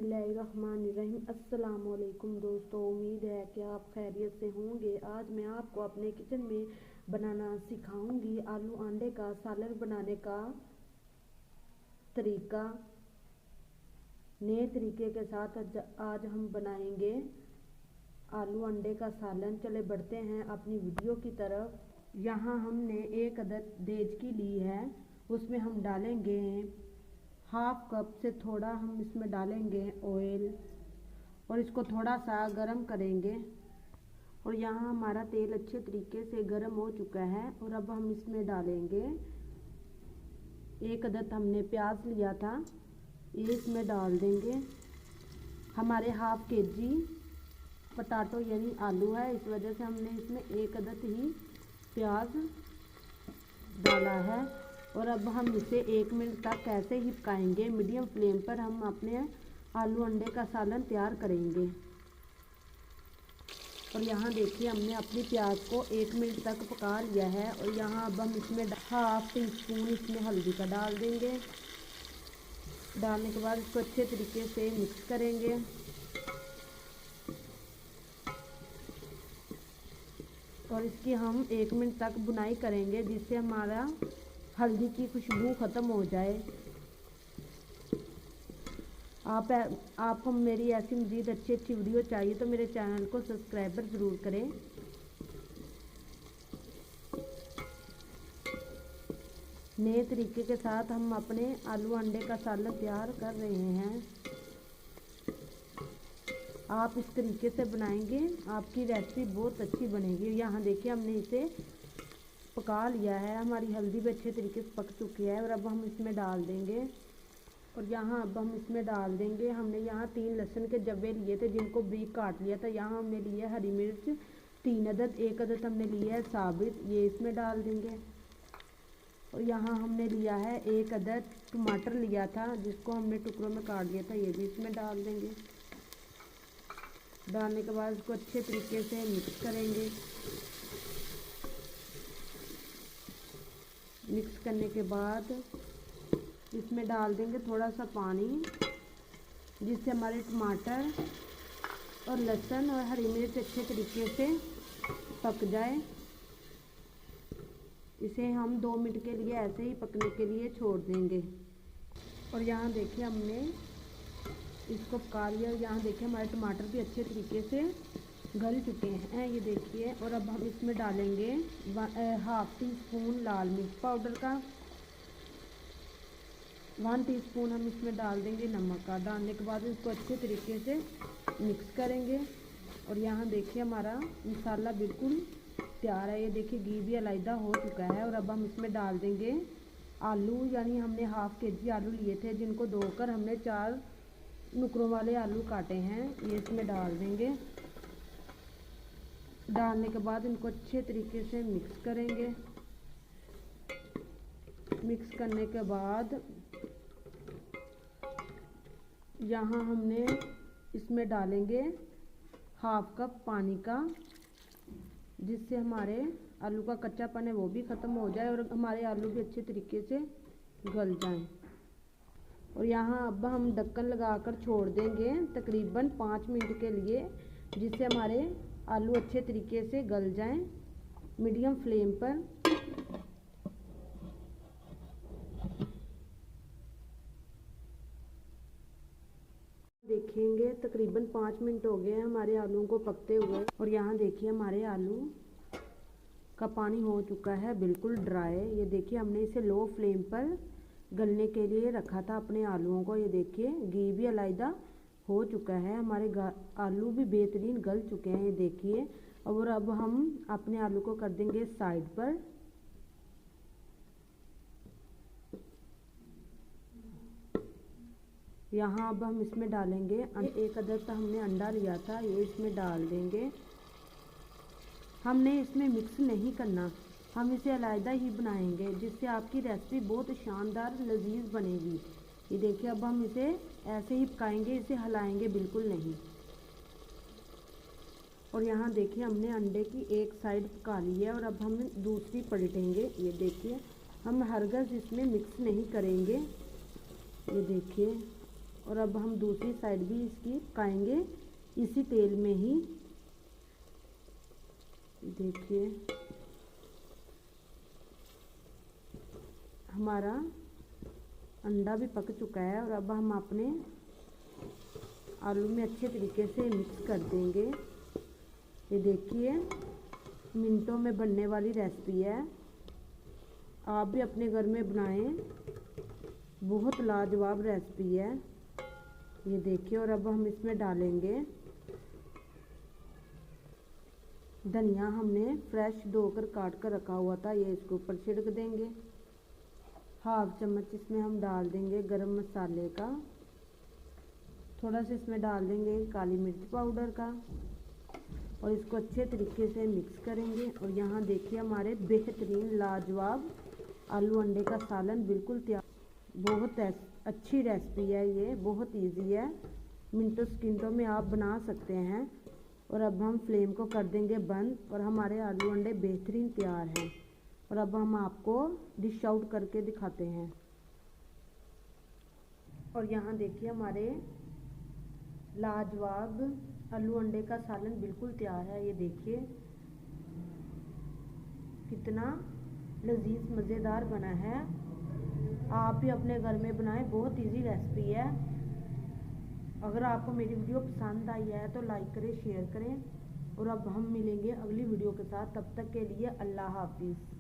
बिस्मिल्लाहिर्रहमानिर्रहीम। अस्सलाम वालेकुम दोस्तों, उम्मीद है कि आप खैरियत से होंगे। आज मैं आपको अपने किचन में बनाना सिखाऊंगी आलू अंडे का सालन बनाने का तरीका। नए तरीके के साथ आज हम बनाएंगे आलू अंडे का सालन। चले बढ़ते हैं अपनी वीडियो की तरफ। यहाँ हमने एक अदद देचकी ली है, उसमें हम डालेंगे हाफ कप से थोड़ा हम इसमें डालेंगे ऑयल और इसको थोड़ा सा गरम करेंगे। और यहाँ हमारा तेल अच्छे तरीके से गरम हो चुका है और अब हम इसमें डालेंगे एक अदद हमने प्याज लिया था, ये इसमें डाल देंगे। हमारे हाफ के जी पटाटो यानी आलू है, इस वजह से हमने इसमें एक अदद ही प्याज डाला है। और अब हम इसे 1 मिनट तक ऐसे ही पकाएंगे। मीडियम फ्लेम पर हम अपने आलू अंडे का सालन तैयार करेंगे। और यहाँ देखिए हमने अपनी प्याज को 1 मिनट तक पका लिया है। और यहाँ अब हम इसमें हाफ टी स्पून इसमें हल्दी का डाल देंगे। डालने के बाद इसको अच्छे तरीके से मिक्स करेंगे। और इसकी हम 1 मिनट तक भुनाई करेंगे, जिससे हमारा हल्दी की खुशबू ख़त्म हो जाए। आपको मेरी ऐसी मज़ीद अच्छी वीडियो चाहिए तो मेरे चैनल को सब्सक्राइबर ज़रूर करें। नए तरीके के साथ हम अपने आलू अंडे का सालन तैयार कर रहे हैं। आप इस तरीके से बनाएंगे, आपकी रेसिपी बहुत अच्छी बनेगी। यहाँ देखिए हमने इसे पका लिया है, हमारी हल्दी भी अच्छे तरीके से पक चुकी है। और अब हम इसमें डाल देंगे। और यहाँ अब हम इसमें डाल देंगे, हमने यहाँ 3 लहसुन के जब्बे लिए थे जिनको बारीक काट लिया था। यहाँ हमने लिए हरी मिर्च 3 अदद, 1 अदद हमने लिया है साबित, ये इसमें डाल देंगे। और यहाँ हमने लिया है 1 अदद टमाटर लिया था जिसको हमने टुकड़ों में काट लिया था, ये भी इसमें डाल देंगे। डालने के बाद इसको अच्छे तरीके से मिक्स करेंगे। मिक्स करने के बाद इसमें डाल देंगे थोड़ा सा पानी, जिससे हमारे टमाटर और लहसुन और हरी मिर्च अच्छे तरीके से पक जाए। इसे हम 2 मिनट के लिए ऐसे ही पकने के लिए छोड़ देंगे। और यहाँ देखिए हमने इसको पका लिया। यहाँ देखिए हमारे टमाटर भी अच्छे तरीके से गल चुके हैं, ये देखिए। और अब हम इसमें डालेंगे हाफ टी स्पून लाल मिर्च पाउडर का, 1 टीस्पून हम इसमें डाल देंगे नमक का। डालने के बाद इसको अच्छे तरीके से मिक्स करेंगे। और यहाँ देखिए हमारा मसाला बिल्कुल तैयार है, ये देखिए घी भी अलग हो चुका है। और अब हम इसमें डाल देंगे आलू, यानी हमने हाफ के जी आलू लिए थे जिनको धोकर हमने 4 नुकरों वाले आलू काटे हैं, ये इसमें डाल देंगे। डालने के बाद इनको अच्छे तरीके से मिक्स करेंगे। मिक्स करने के बाद यहाँ हमने इसमें डालेंगे हाफ कप पानी का, जिससे हमारे आलू का कच्चापन है वो भी ख़त्म हो जाए और हमारे आलू भी अच्छे तरीके से गल जाएं। और यहाँ अब हम ढक्कन लगाकर छोड़ देंगे तकरीबन 5 मिनट के लिए, जिससे हमारे आलू अच्छे तरीके से गल जाएं मीडियम फ्लेम पर। देखेंगे तकरीबन 5 मिनट हो गए हैं हमारे आलूओं को पकते हुए। और यहाँ देखिए हमारे आलू का पानी हो चुका है बिल्कुल ड्राई। ये देखिए हमने इसे लो फ्लेम पर गलने के लिए रखा था अपने आलूओं को। ये देखिए घी भी अलग हो चुका है, हमारे आलू भी बेहतरीन गल चुके हैं, ये देखिए। और अब हम अपने आलू को कर देंगे साइड पर। यहाँ अब हम इसमें डालेंगे 1 अदद हमने अंडा लिया था, ये इसमें डाल देंगे। हमने इसमें मिक्स नहीं करना, हम इसे अलग ही बनाएंगे, जिससे आपकी रेसिपी बहुत शानदार लजीज बनेगी। ये देखिए अब हम इसे ऐसे ही पकाएंगे, इसे हिलाएंगे बिल्कुल नहीं। और यहाँ देखिए हमने अंडे की एक साइड पका ली है और अब हम दूसरी पलटेंगे। ये देखिए हम हरगिज़ इसमें मिक्स नहीं करेंगे, ये देखिए। और अब हम दूसरी साइड भी इसकी पकाएंगे इसी तेल में ही। देखिए हमारा अंडा भी पक चुका है और अब हम अपने आलू में अच्छे तरीके से मिक्स कर देंगे। ये देखिए मिनटों में बनने वाली रेसिपी है, आप भी अपने घर में बनाएं, बहुत लाजवाब रेसिपी है। ये देखिए और अब हम इसमें डालेंगे धनिया, हमने फ्रेश धोकर काट कर रखा हुआ था, ये इसके ऊपर छिड़क देंगे। हाफ चम्मच इसमें हम डाल देंगे गरम मसाले का, थोड़ा सा इसमें डाल देंगे काली मिर्च पाउडर का और इसको अच्छे तरीके से मिक्स करेंगे। और यहाँ देखिए हमारे बेहतरीन लाजवाब आलू अंडे का सालन बिल्कुल तैयार। बहुत अच्छी रेसिपी है, ये बहुत इजी है, मिनटों सेकंडों में आप बना सकते हैं। और अब हम फ्लेम को कर देंगे बंद और हमारे आलू अंडे बेहतरीन तैयार हैं। और अब हम आपको डिश आउट करके दिखाते हैं। और यहाँ देखिए हमारे लाजवाब आलू अंडे का सालन बिल्कुल तैयार है। ये देखिए कितना लजीज मज़ेदार बना है, आप भी अपने घर में बनाएं, बहुत इजी रेसिपी है। अगर आपको मेरी वीडियो पसंद आई है तो लाइक करें, शेयर करें। और अब हम मिलेंगे अगली वीडियो के साथ, तब तक के लिए अल्लाह हाफिज़।